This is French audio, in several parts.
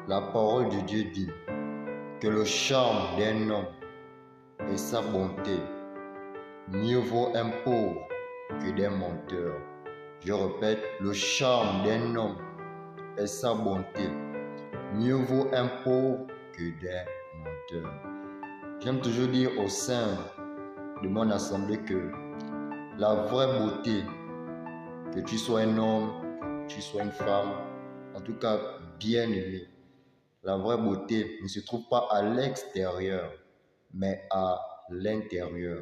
La parole de Dieu dit que le charme d'un homme est sa bonté. Mieux vaut un pauvre que d'un menteur. Je répète, le charme d'un homme est sa bonté. Mieux vaut un pauvre que d'un menteur. J'aime toujours dire au sein de mon assemblée que la vraie beauté, que tu sois un homme, que tu sois une femme, en tout cas bien aimé, la vraie beauté ne se trouve pas à l'extérieur, mais à l'intérieur.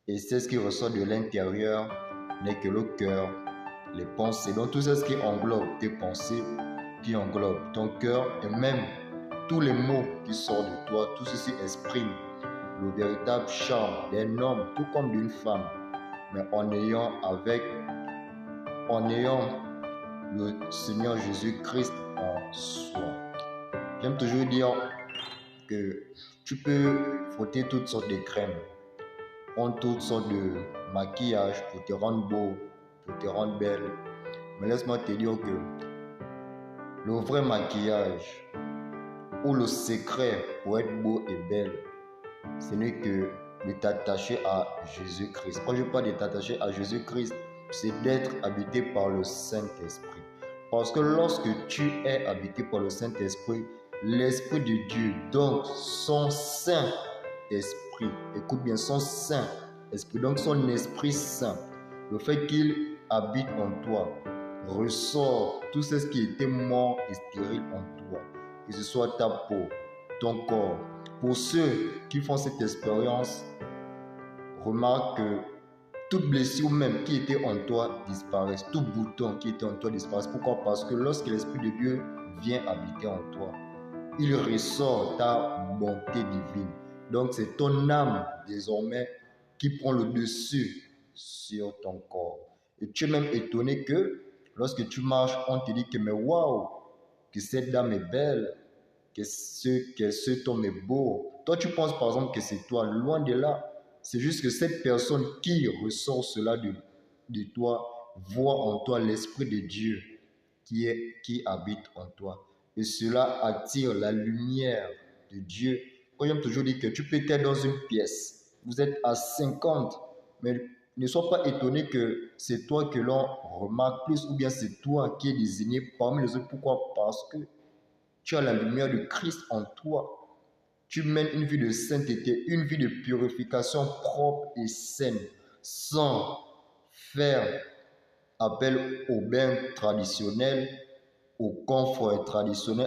Et c'est ce qui ressort de l'intérieur n'est que le cœur, les pensées. Donc tout ce qui englobe tes pensées, qui englobe ton cœur et même tous les mots qui sortent de toi, tout ceci exprime le véritable charme d'un homme, tout comme d'une femme, mais en ayant le Seigneur Jésus-Christ en soi. J'aime toujours dire que tu peux frotter toutes sortes de crèmes, prendre toutes sortes de maquillage pour te rendre beau, pour te rendre belle. Mais laisse-moi te dire que le vrai maquillage ou le secret pour être beau et belle, ce n'est que de t'attacher à Jésus-Christ. Quand je parle de t'attacher à Jésus-Christ, c'est d'être habité par le Saint-Esprit. Parce que lorsque tu es habité par le Saint-Esprit, l'Esprit de Dieu, donc son Saint-Esprit, écoute bien, son Saint-Esprit, donc son Esprit Saint, le fait qu'il habite en toi, ressort tout ce qui était mort et stérile en toi, que ce soit ta peau, ton corps. Pour ceux qui font cette expérience, remarque que toute blessure même qui était en toi disparaît, tout bouton qui était en toi disparaît. Pourquoi? Parce que lorsque l'Esprit de Dieu vient habiter en toi, il ressort ta bonté divine. Donc c'est ton âme désormais qui prend le dessus sur ton corps. Et tu es même étonné que lorsque tu marches, on te dit que mais waouh, que cette dame est belle, que cet homme est beau. Toi, tu penses par exemple que c'est toi. Loin de là, c'est juste que cette personne qui ressort cela de toi voit en toi l'Esprit de Dieu qui habite en toi. Et cela attire la lumière de Dieu. Moi, j'aime toujours dire que tu peux être dans une pièce. Vous êtes à 50, mais ne sois pas étonné que c'est toi que l'on remarque plus ou bien c'est toi qui es désigné parmi les autres. Pourquoi? Parce que tu as la lumière de Christ en toi. Tu mènes une vie de sainteté, une vie de purification propre et saine, sans faire appel au bain traditionnel, au confort traditionnel.